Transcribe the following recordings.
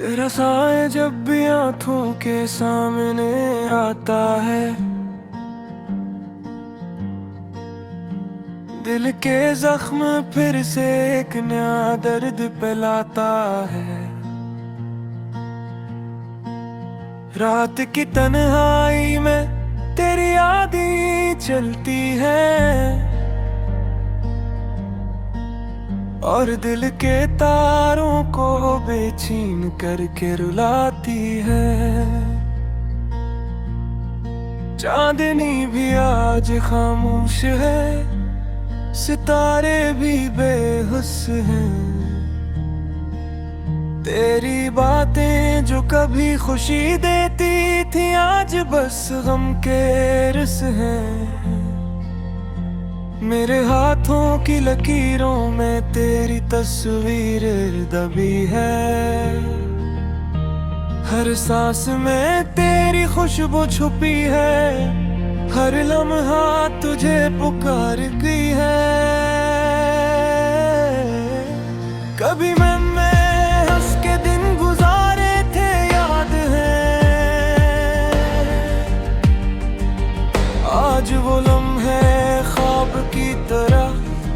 तेरा साया जब भी आंखों के सामने आता है, दिल के जख्म फिर से एक नया दर्द पिलाता है। रात की तन्हाई में तेरी यादें चलती है और दिल के तारों को बेचैन करके रुलाती है। चांदनी भी आज खामोश है, सितारे भी बेहोश हैं। तेरी बातें जो कभी खुशी देती थी आज बस गम के रस हैं। मेरे हाथों की लकीरों में तेरी तस्वीर दबी है, हर सांस में तेरी खुशबू छुपी है, हर लम्हा तुझे पुकारती है। कभी मैं हंस के दिन गुजारे थे याद है, आज वो लम्हे ख्वाब की तरह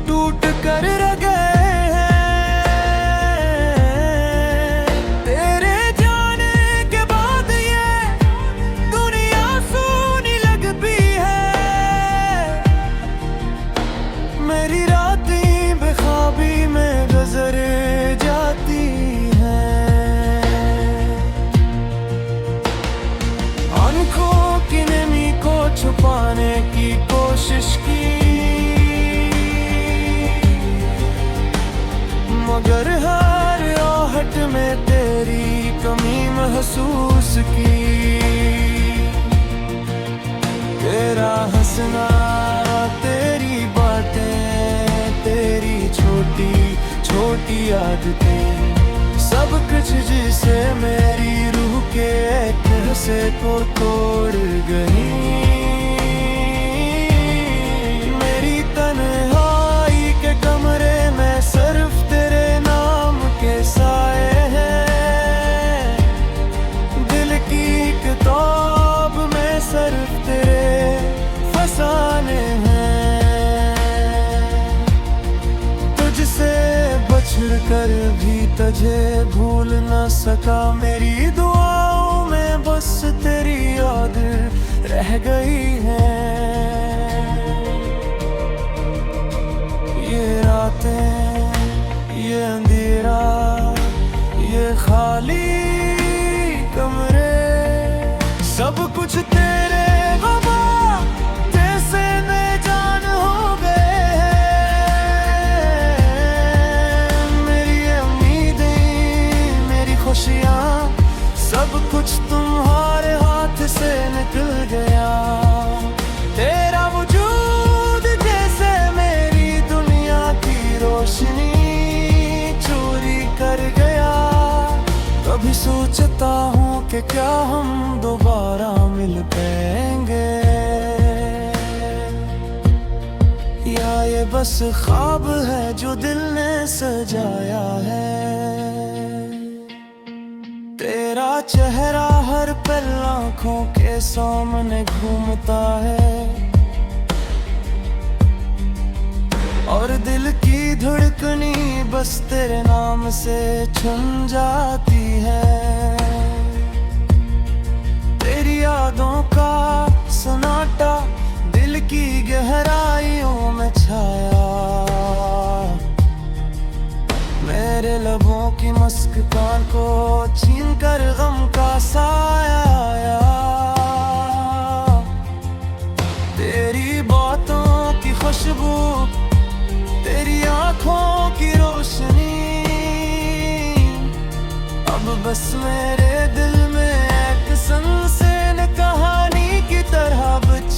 टूट कर रह गए हैं। तेरे जाने के बाद ये दुनिया सूनी लगती है। मेरी रातें बेख्वाबी में गुजर जाती हैं। आंखों की नमी को छुपाने की कोशिश की, मगर हर आहट में तेरी कमी महसूस की। तेरा हंसना, तेरी बातें, तेरी छोटी छोटी आदतें, सब कुछ जिसे मेरी रूह के एक हिस्से को तोड़ गई। मेरी तन्हाई के कमरे में सिर्फ तेरे नाम के साए हैं, दिल की किताब में सिर्फ तेरे फसाने हैं। तुझसे बछड़ कर भी तुझे भूल न सका, मेरी दुआओं में बस तेरी याद रह गई है। ये रातें, ये अंधेरा, ये खाली कमरे, सब कुछ तेरे वफा जैसे बेजान हो गए हैं। मेरी उम्मीदें, मेरी खुशियाँ, सब कुछ तुम्हारे हाथ से निकल गया। तेरा वजूद जैसे मेरी दुनिया की रोशनी चोरी कर गया। कभी सोचता हूँ कि क्या हम दोबारा मिल पाएंगे, या ये बस ख्वाब है जो दिल ने सजाया है। तेरा चेहरा हर पल आँखों के सामने घूमता है और दिल की धड़कनी बस तेरे नाम से छूट जाती है। तेरी यादों का सन्नाटा दिल की गहराइयों में छाया, मेरे लबों की मुस्कान को छीन कर गम का साया आया। तेरी बातों की खुशबू, तेरी आँखों की रोशनी, अब बस मेरे दिल में एक सनसनी कहानी की तरह बिछ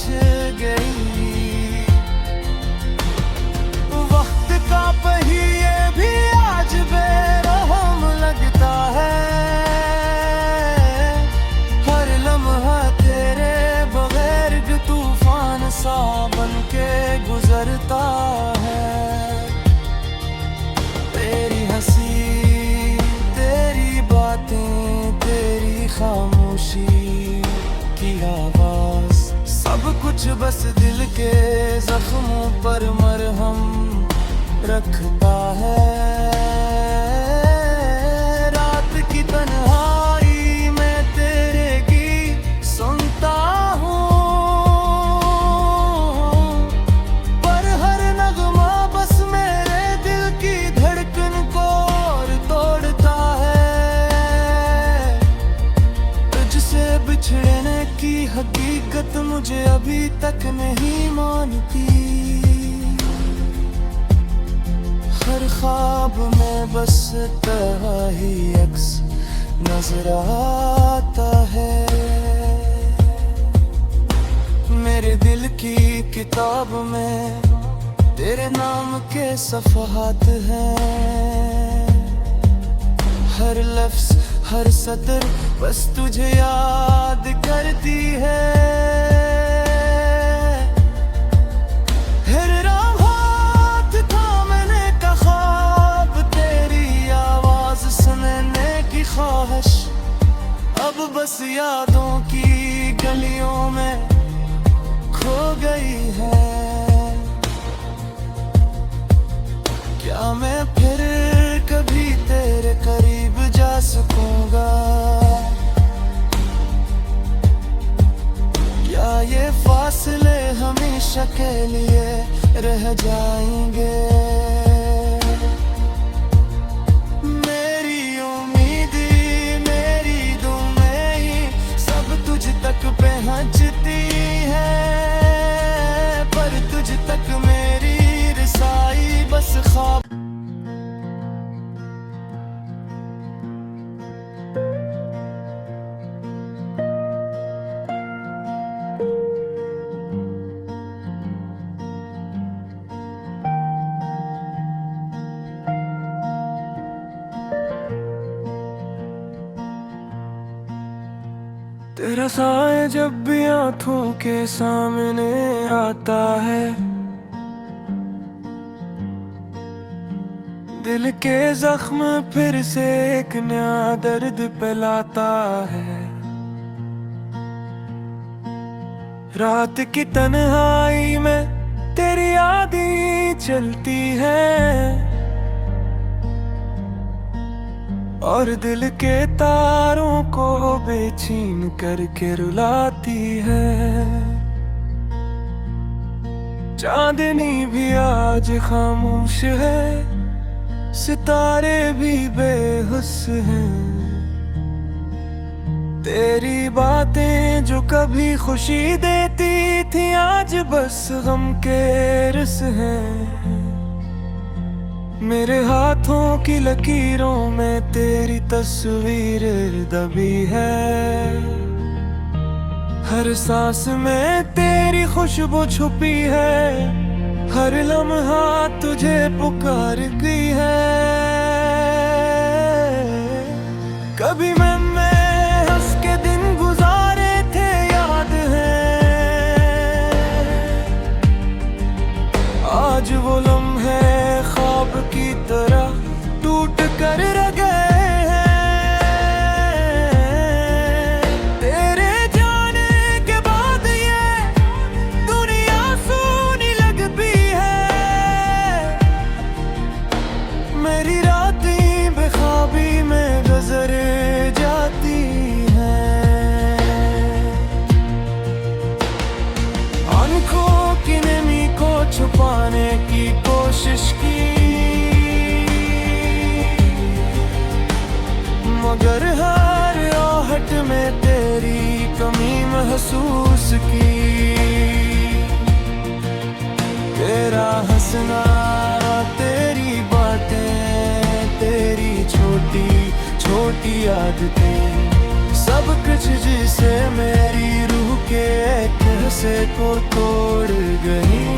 गई। वक्त का पहिए भी आज बेरहम लगता है, हर लम्हा तेरे बगैर तूफान सा बन के गुजरता है। तेरी हंसी, तेरी बातें, बस दिल के जख्मों पर मरहम रखता है। रात की तन्हाई में तेरे गीत सुनता हूँ, पर हर नगमा बस मेरे दिल की धड़कन को और तोड़ता है। तुझसे बिछड़ने की हकीकत मुझे अभी तक नहीं मानती। हर ख्वाब में बस तेरा ही अक्स नजर आता है। मेरे दिल की किताब में तेरे नाम के सफ़हात हैं। हर लफ्ज़ हर सतर बस तुझे याद करती है। अब बस यादों की गलियों में खो गई है। क्या मैं फिर कभी तेरे करीब जा सकूंगा? क्या ये फासले हमेशा के लिए रह जाएंगे? पहुंचती है पर तुझ तक मेरी रसाई बस ख्वाब। तेरा साया जब भी आंखों के सामने आता है, दिल के जख्म फिर से एक नया दर्द पिलाता है। रात की तन्हाई में तेरी यादें चलती है और दिल के तारों को बेचैन करके रुलाती है। चांदनी भी आज खामोश है, सितारे भी बेहोश हैं। तेरी बातें जो कभी खुशी देती थी आज बस गम के रस हैं। मेरे हाथों की लकीरों में तेरी तस्वीर दबी है। हर सांस में तेरी खुशबू छुपी है, हर लम्हा तुझे पुकारती है। कभी मैं हंस के दिन गुजारे थे याद है, आज वो लम्हे ख्वाब की तरह टूट कर रह गए हैं। तेरे जाने के बाद ये दुनिया सूनी लगती है। मेरी रातें बेख्वाबी में गुजर जाती हैं। आंखों की नमी को छुपाने की कोशिश की, मगर हर आहट में तेरी कमी महसूस की। तेरा हंसना, तेरी बातें, तेरी छोटी छोटी आदतें, सब कुछ जिसे मेरी रूह के एक हिस्से को तोड़ गई।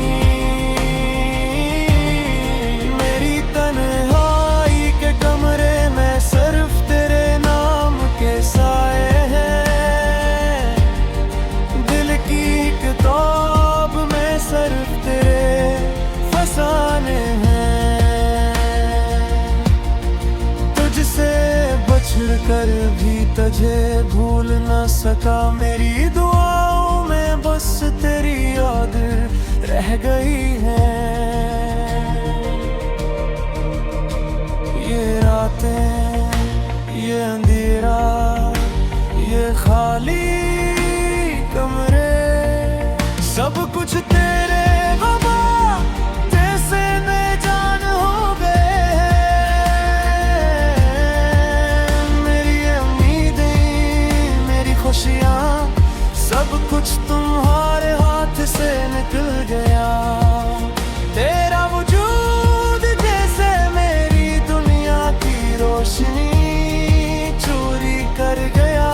मेरी तन्हाई के कमरे में सिर्फ तेरे नाम के साए हैं। दिल की किताब में सिर्फ तेरे फसाने हैं। तुझसे बछड़ कर भी तुझे भूल न सका, मेरी दुआओं में बस बस तेरी याद रह गई है। ये रातें, ये अंधेरा, ये खाली कमरे, सब कुछ तेरे वफा जैसे बेजान हो गए हैं। मेरी उम्मीदें, मेरी खुशियाँ, सब कुछ तुम्हारे हाथ से निकल गया। तेरा वजूद जैसे मेरी दुनिया की रोशनी चोरी कर गया।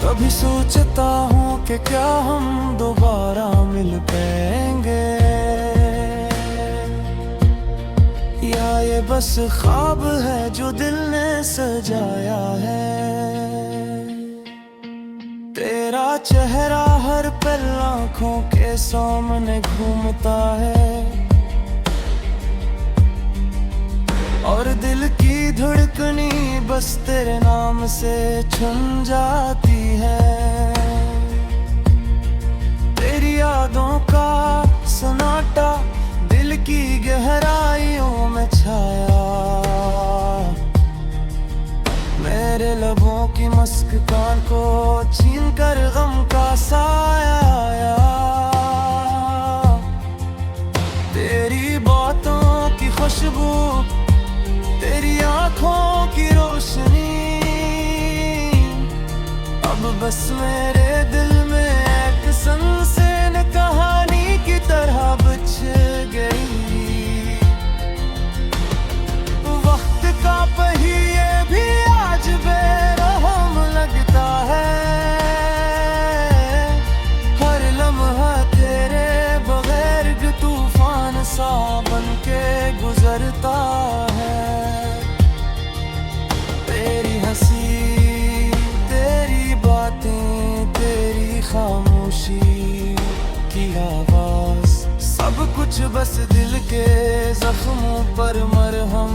कभी सोचता हूँ कि क्या हम दोबारा मिल पाएंगे, या ये बस ख्वाब है जो दिल ने सजाया है। तेरा चेहरा हर पल आँखों के सामने घूमता है, और दिल की धड़कनी बस तेरे नाम से छूट जाती है। तेरी यादों का सन्नाटा दिल की गहराइयों में छाया। मेरे लबों की मुस्कान को छीन कर गम का साया आया। तेरी बातों की खुशबू, तेरी आँखों की रोशनी, अब बस मेरे दिल में एक सनसनी कहानी की तरह बिछ गई। वक्त का पहिए भी आज बेरहम लगता है, हर लम्हा तेरे बगैर तूफान सा बन के गुजरता है। तेरी हंसी, तेरी बातें, तेरी खामोशी की आवाज, सब कुछ बस दिल के जख्मों पर मरहम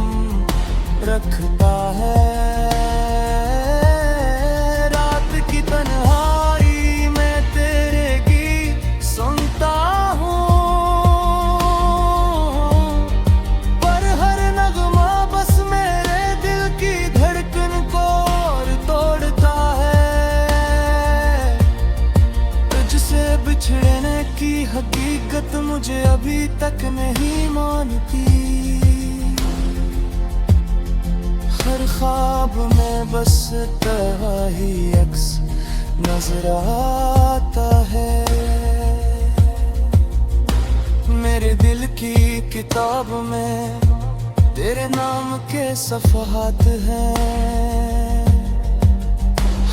रखता है। रात की तन्हाई में तेरे गीत सुनता हूँ, पर हर नगमा बस मेरे दिल की धड़कन को तोड़ता है। तुझसे बिछड़ने की हकीकत मुझे अभी तक नहीं मानती। हर ख्वाब में बस तेरा ही अक्स नजर आता है। मेरे दिल की किताब में तेरे नाम के सफ़हात हैं।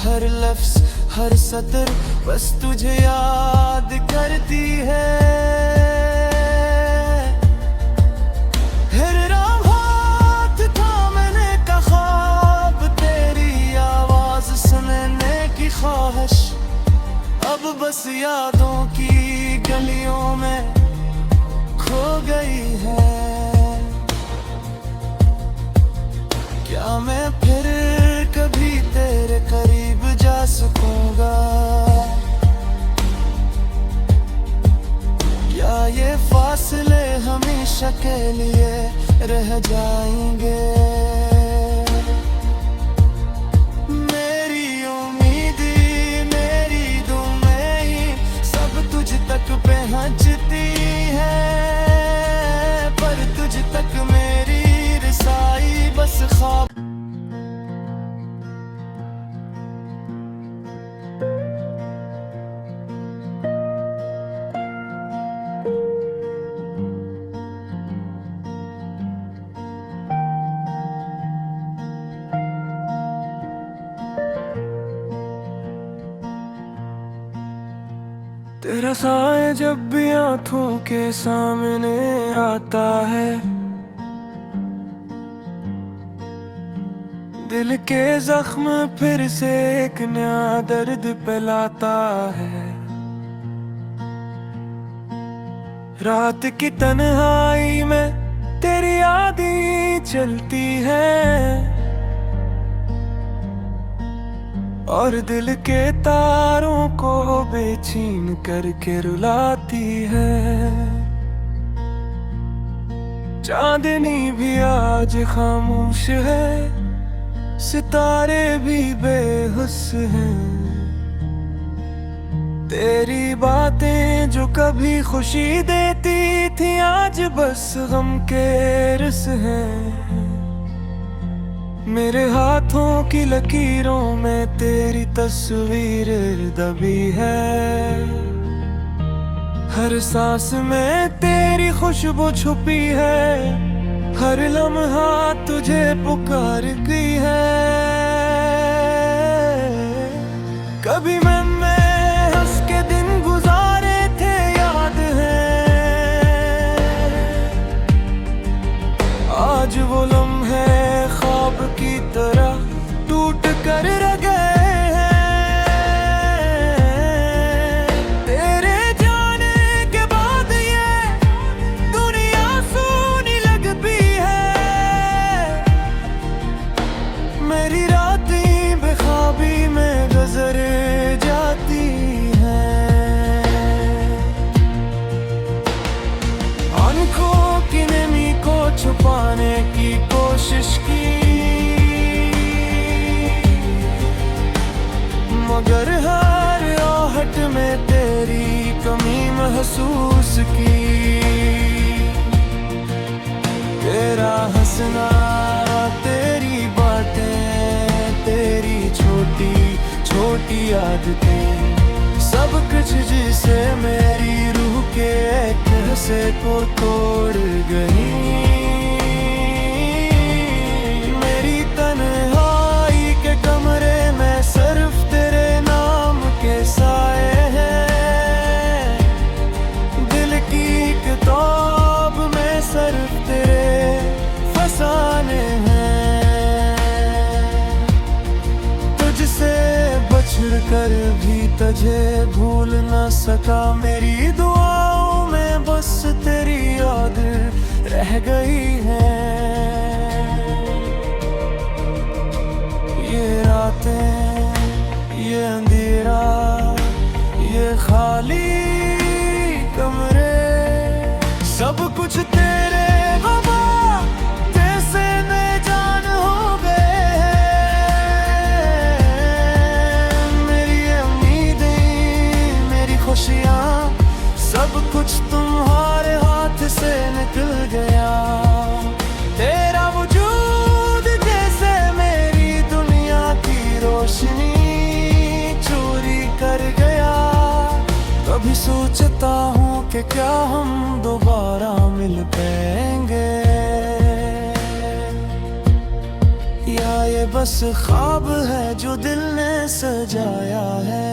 हर लफ्ज़, हर सतर बस तुझे याद करती है। हर रात हाथ थामने का ख्वाब, तेरी आवाज़ सुनने की ख्वाहिश, अब बस यादों की गलियों में खो गई है। क्या मैं फिर कभी तेरे करीब जा सकूंगा, या ये फासले हमेशा के लिए रह जाएंगे। मेरी उम्मीदें, मेरी दुआएं सब तुझ तक पहुंचती है, पर तुझ तक मेरी रसाई बस ख्वाब। तेरा साया जब भी आँखों के सामने आता है, दिल के जख्म फिर से एक नया दर्द पिलाता है। रात की तन्हाई में तेरी यादें चलती हैं, और दिल के तारों को बेचैन करके रुलाती है। चांदनी भी आज खामोश है, सितारे भी बेहोश हैं। तेरी बातें जो कभी खुशी देती थी आज बस गम के रस हैं। मेरे हाथों की लकीरों में तेरी तस्वीर दबी है। हर सांस में तेरी खुशबू छुपी है, हर लम्हा तुझे पुकारती है। कभी मैंने हंस के दिन गुजारे थे याद है, आज वो लम्हे ख्वाब की तरह टूट कर रह गए हैं। तेरे जाने के बाद ये दुनिया सूनी लगती है। मेरी रातें बेख्वाबी में गुजर जाती हैं। आंखों की नमी को छुपाने की कोशिश की, मगर हर आहट में तेरी कमी महसूस की। तेरा हंसना, तेरी बातें, तेरी छोटी छोटी आदतें, सब कुछ जिसे मेरी रूह के एक हिस्से को तोड़ गई। मेरी तन्हाई के कमरे में सिर्फ तेरे नाम के साए हैं। दिल की किताब में सिर्फ तेरे फसाने हैं। तुझसे बछड़ कर भी तुझे भूल न सका, मेरी दुआओं में बस तेरी याद रह गई है। ये रातें, ये अंधेरा, ये खाली कमरे, सब कुछ तेरे गमा जैसे बेजान हो गए हैं। मेरी उम्मीदें, मेरी खुशियाँ, सब कुछ तुम्हारे हाथ से निकल गया। तेरा वजूद जैसे मेरी दुनिया की रोशनी चोरी कर गया। कभी सोचता हूँ कि क्या हम दोबारा मिल पाएंगे, या ये बस ख्वाब है जो दिल ने सजाया है।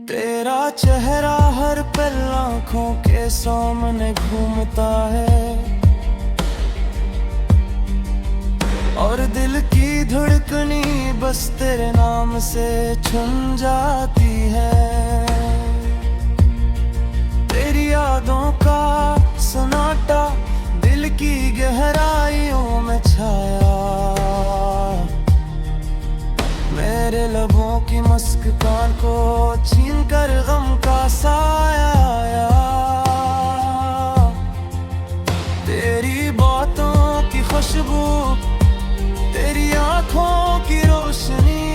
तेरा चेहरा हर पल आँखों के सामने घूमता है, और दिल की धड़कनी बस तेरे नाम से छुन जाती है। तेरी यादों का सन्नाटा दिल की गहराइयों में छाया। मेरे लबों की मुस्कान को छीन कर गम का साया आया। तेरी बातों की खुशबू, तेरी आंखों की रोशनी,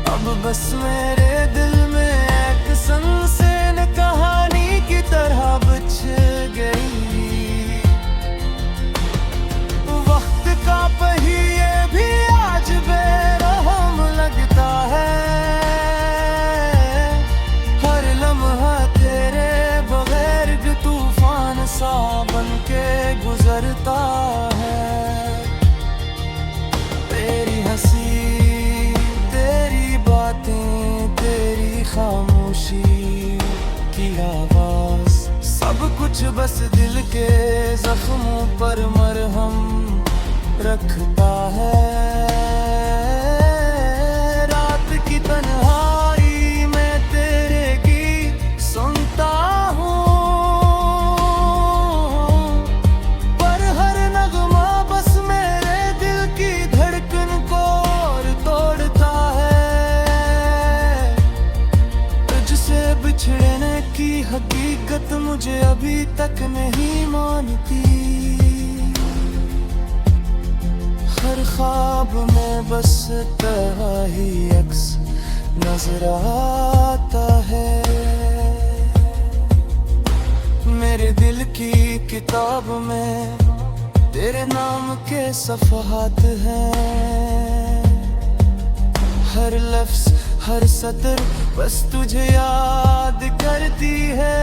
अब बस मेरे दिल में एक सनसनी कहानी की तरह बच गई। वक्त का पहिए भी आज बेरहम लगता है, हर लम्हा तेरे बगैर तूफान सा बन के गुजरता है। तेरी हंसी, तेरी बातें, तेरी खामोशी की आवाज, सब कुछ बस दिल के जख्मों पर मरहम रखता है। रात की तन्हाई में तेरे गीत सुनता हूँ, पर हर नगमा बस मेरे दिल की धड़कन हकीकत मुझे अभी तक नहीं मानती। हर ख्वाब में बस तेरा ही अक्स नजर आता है। मेरे दिल की किताब में तेरे नाम के सफ़हात हैं। हर लफ्ज़ हर सतर बस तुझे याद करती है।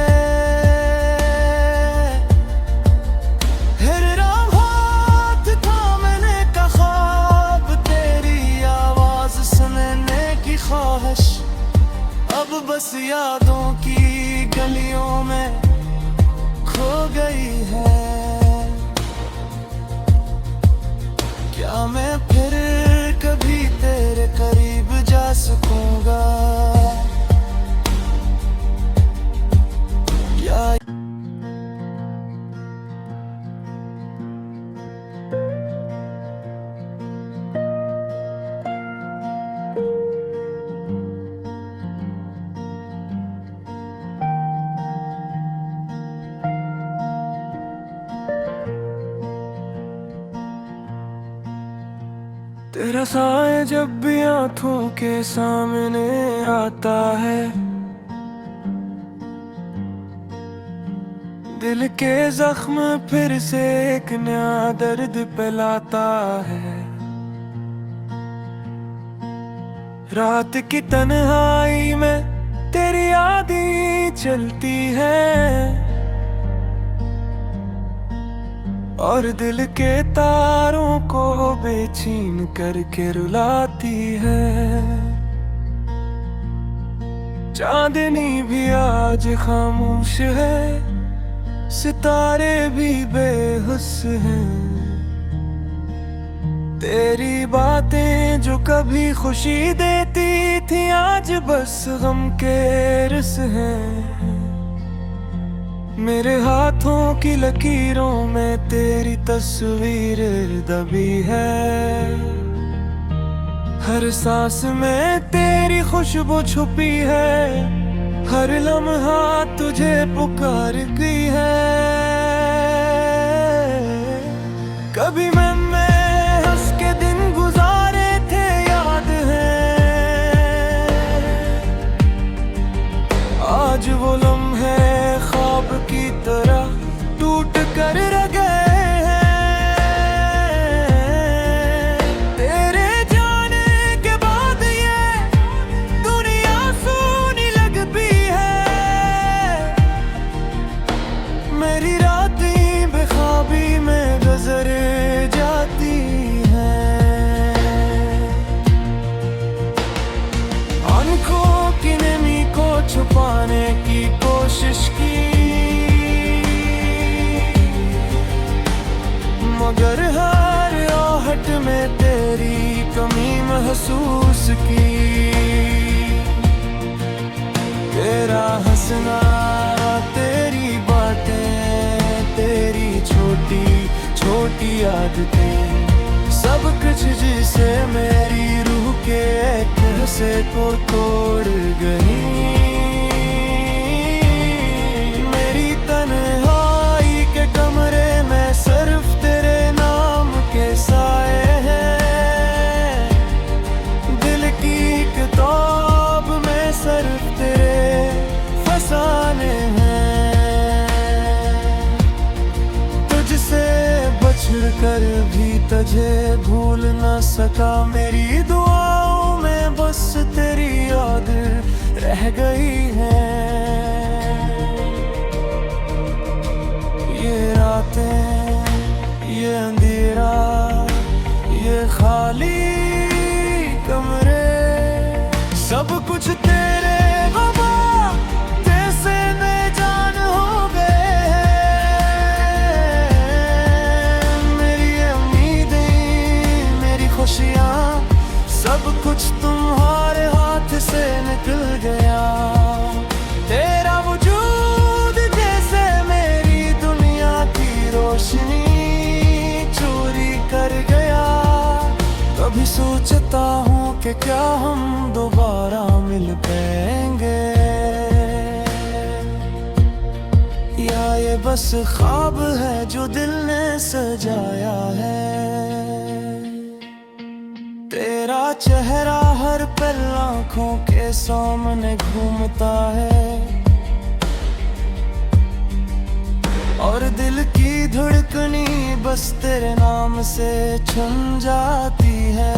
हर रात हाथ थामने का ख्वाब, तेरी आवाज़ सुनने की ख्वाहिश, अब बस यादों की गलियों में खो गई है। क्या मैं फिर कभी तेरे करीब जा सकूंगा? या तेरा साया जब भी आंखों के सामने आता है, दिल के जख्म फिर से एक नया दर्द पिलाता है। रात की तन्हाई में तेरी यादें चलती है और दिल के तारों को बेचैन करके रुलाती है। चांदनी भी आज खामोश है, सितारे भी बेहोश हैं। तेरी बातें जो कभी खुशी देती थी, आज बस गम के रस हैं। मेरे हाथों की लकीरों में तेरी तस्वीर दबी है। हर सांस में तेरी खुशबू छुपी है, हर लम्हा तुझे पुकारती है। कभी मैं हंस के दिन गुजारे थे याद है, आज वो लम्हे ख्वाब की तरह टूट कर रह गए हैं। तेरे जाने के बाद ये दुनिया सूनी लगती है। मेरी रातें बेख्वाबी में गुजर जाती हैं। आंखों की नमी को छुपाने की कोशिश की, मगर हर आहट में तेरी कमी महसूस की। तेरा हंसना, तेरी बातें, तेरी छोटी छोटी आदतें, सब कुछ जिसे मेरी रूह के एक हिस्से को तोड़ गई। मेरी तन्हाई के कमरे में सिर्फ तेरे नाम के साए हैं। दिल की किताब में सिर्फ तेरे फसाने हैं। तुझसे बछड़ कर भी तुझे भूल न सका, मेरी दुआओं में बस तेरी याद रह गई है। ये रातें, ये अंधेरा, ये खाली कमरे, सब कुछ तेरे गमा जैसे बेजान हो गए हैं। मेरी उम्मीदें, मेरी खुशियाँ, सब कुछ तुम्हारे हाथ से निकल गया। तेरा वजूद जैसे मेरी दुनिया की रोशनी चोरी कर गया। कभी सोचता हूँ कि क्या हम दोबारा मिल पाएंगे। ये बस ख्वाब है जो दिल ने सजाया है। तेरा चेहरा हर पल आँखों के सामने घूमता है, और दिल की धड़कनी बस तेरे नाम से छुन जाती है।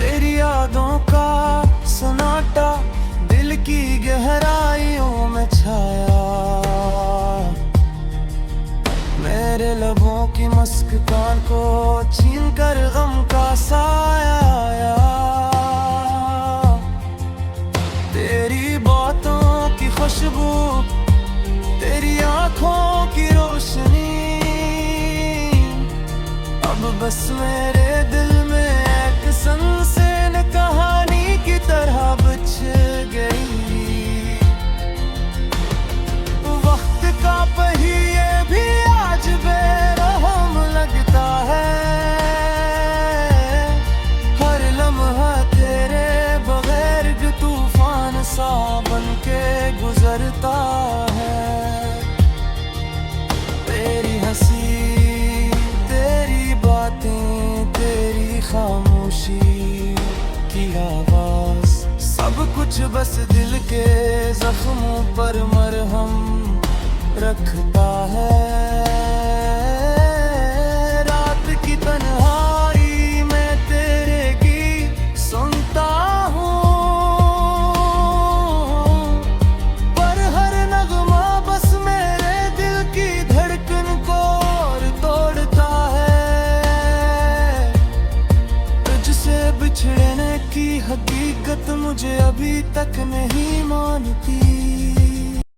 तेरी यादों का सन्नाटा दिल की गहराइयों में छाया, मेरे लबों की मुस्कान को छीन कर गम का साया आया। तेरी बातों की खुशबू, तेरी आंखों की रोशनी अब बस मेरे दिल में एक सनसनी कहानी की तरह बिछ गई। वक्त का पहिए भी आज बेरहम लगता है, हर लम्हा तेरे बगैर तूफान सा बन के गुजरता है। तेरी हंसी, तेरी बातें, तेरी खामोशी की आवाज, सब कुछ बस दिल के जख्मों पर मरहम रखता है। रात की तन्हाई में तेरे गीत सुनता हूँ, पर हर नगमा बस मेरे दिल की धड़कन को और तोड़ता है। तुझसे बिछड़ने की हकीकत मुझे अभी तक नहीं मानती।